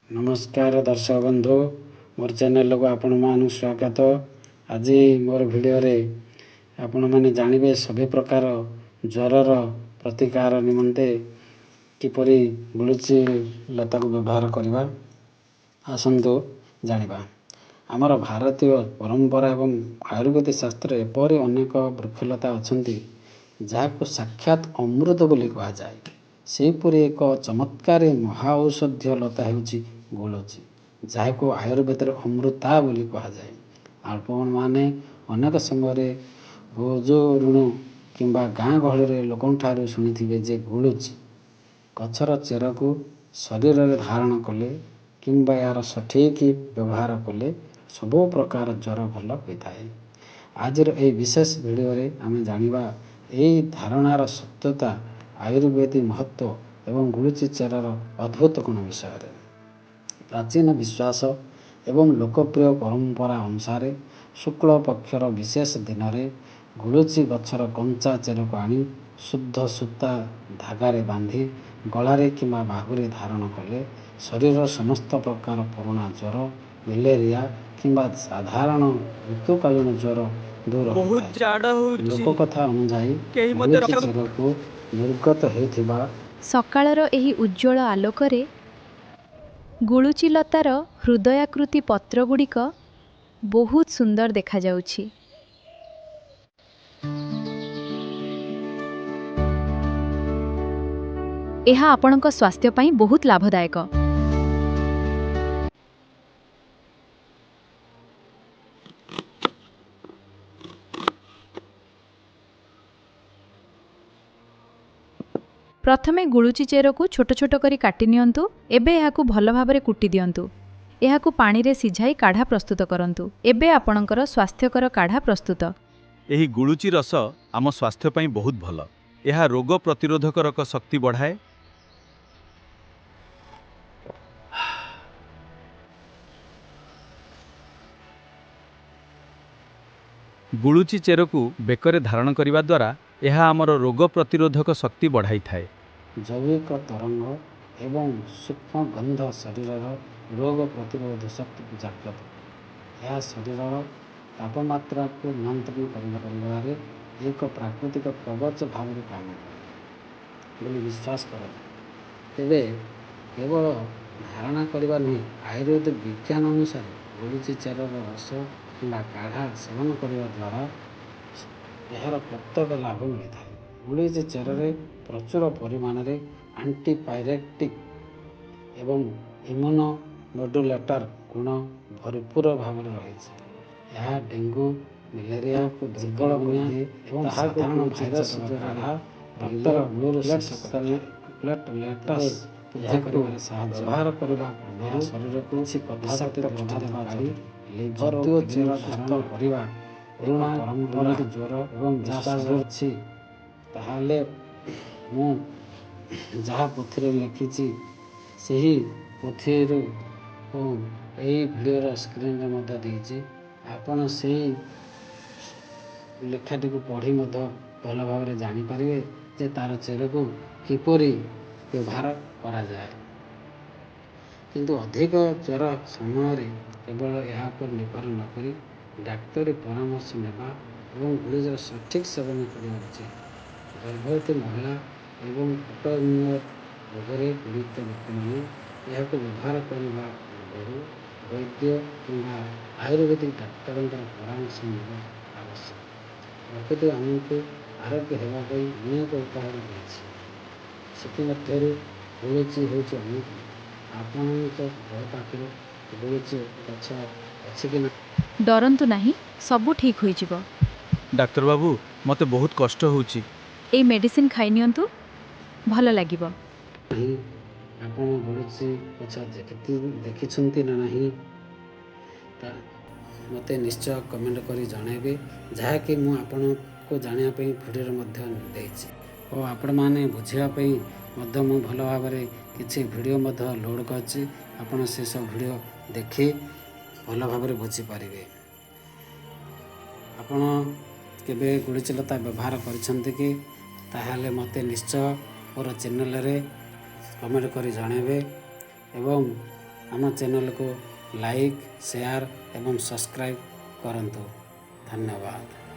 नमस्कार दर्शक बंधु मोर चैनल को आपण मान स्वागत। आज मोर वीडियो रे आपण माने जानिबे सभी प्रकार ज्वरर प्रतिकार निमंते किपरि गुलुची लता को व्यवहार करबा आसंतु जानिबा। आमर भारतीय परंपरा एवं आयुर्वेदिक शास्त्र एपरि अनेक वृक्षलता अछंती जाहाको साक्षात अमृत बोली कहा जाए। सेहीपरि एक चमत्कारी महाऔषधीय लता हेउची गुलुची, जाहाको आयुर्वेद अमृता बोली कहा जाए। आपण माने अनेक समय भोजो ऋण किंबा गाँ गहली लोकठारू शुणिथिबे जे गुलुची गछर चेर को शरीर में धारण कले किंबा यार सठिक व्यवहार कले सबो प्रकार ज्वर भल होता है। आज ए विशेष वीडियो रे आमे जानिबा एई धारणार सत्यता, आयुर्वेदिक महत्व एवं गुलुची चेरर अद्भुत गुण विषय रे। प्राचीन विश्वास एवं लोकप्रिय परंपरा अनुसार शुक्ल पक्षर विशेष दिन में गुलुची गछर कंचा चेर को आनी शुद्ध सूता धागारे बांधी गलारे किंबा बाहुरे धारण कले शरीर समस्त प्रकार पुराणा ज्वर, मलेरिया किंबा साधारण ऋतुकालीन ज्वर दूर होता है। लोककथा अनुसार गुलुची चेर को निर्गत होता सकाळर एही उज्ज्वल आलोकरे गुलुची लतार हृदयाकृति पत्रगुड़िक बहुत सुंदर देखा जाउछि। एहा आपणक स्वास्थ्य पई बहुत लाभदायक। प्रथमे गुलुची चेर को छोट छोट करी काटी नियंतु। एबे एहाकु भल भाबरे कुटी दियंतु। एहाकु पानी रे सिझाई काढ़ा प्रस्तुत करंतु। एबे आपणकर स्वास्थ्यकर काढ़ा प्रस्तुत। एही गुलुची रस आम स्वास्थ्य पई बहुत भल। एहा रोग प्रतिरोधक शक्ति बढ़ाए। गुलुची चेर को बेकरे धारण करिबा द्वारा यह आमर रोग प्रतिरोधक शक्ति बढ़ाई थाए। जैविक तरंग एवं सूक्ष्म गंध शरीर रोग प्रतिरोध शक्ति को जागृत। यह शरीर तापमात्रा को नियंत्रण कर एक प्राकृतिक कवच भाव काम करे विश्वास कर। तेरे केवल धारणा करवा नुहे, आयुर्वेद विज्ञान अनुसार गुलुची चेर रस किंबा काढ़ा सेवन करने द्वारा यार प्रत्येक लाभ मिलता है। गुलुची चेर प्रचुर परिमाण में एंटीपायरेटिक एवं इम्यूनो मॉड्यूलेटर गुण भरपूर भाव रही। यह डेंगू, मलेरिया को दुर्बल बनाए एवं साधारण भाइरस द्वारा रक्तर प्लेटलेट्स व्यवहार करने शरीर को विषाक्त पदार्थ लिवर चेर धारण करने पुराणा परंपरा ज्वर एवं विश्वास अच्छी ताहले मु जहाँ पोथी लिखी से पोथी भिडियो स्क्रीन में देती आपण से लेखाटी को पढ़ी भल भाव जानीपर जे तार चेर को किपरि व्यवहार करा जाए। किंतु अधिक ज्वर समय केवल यहाँ पर निर्भर नक डाक्तरी परामर्श नेबा एवं गुलुचीर सठिक सेवन करने उचित। गर्भवती महिला एवं ऑटोइम्यून रोग में पीड़ित व्यक्ति मैंने यह व्यवहार करने पूर्व वैद्य किंबा आयुर्वेदिक डाक्तर परामर्श नेबा आवश्यक। प्रकृति आमको आरोग्य होगापी अनेक उपहार देती गुलुची हूँ अमृत। आपण घर पाखे गुलुची गछ अच्छी कि ना? डरंतु नहीं, सबू ठीक होई जिवो। डाक्टर बाबू मते बहुत कष्ट होउची। ए मेडिसिन खाई नियंतु, भल लागिबो। नहीं आपण गुलुची गछ देखिछंती ना नहीं मते निश्चय कमेंट करी जणाइबे, जहा कि मु आपण को जानिया पई वीडियो मध्य देछि और आपण माने बुझिया पई मध्य मु भल भाव रे किछि वीडियो मध्य लोड करछि। आपण से सब वीडियो देखि भल भाव रे बुझी पारिबे। आपण केबे गुलुची लता व्यवहार करिसंती कि ताहाले मते निश्चय मोर चैनल रे कमेंट करी जणाइबे एवं ଆମ ଚ୍ୟାନେଲକୁ ଲାଇକ୍ ସେୟାର ଏବଂ ସବସ୍କ୍ରାଇବ୍ କରନ୍ତୁ। ଧନ୍ୟବାଦ।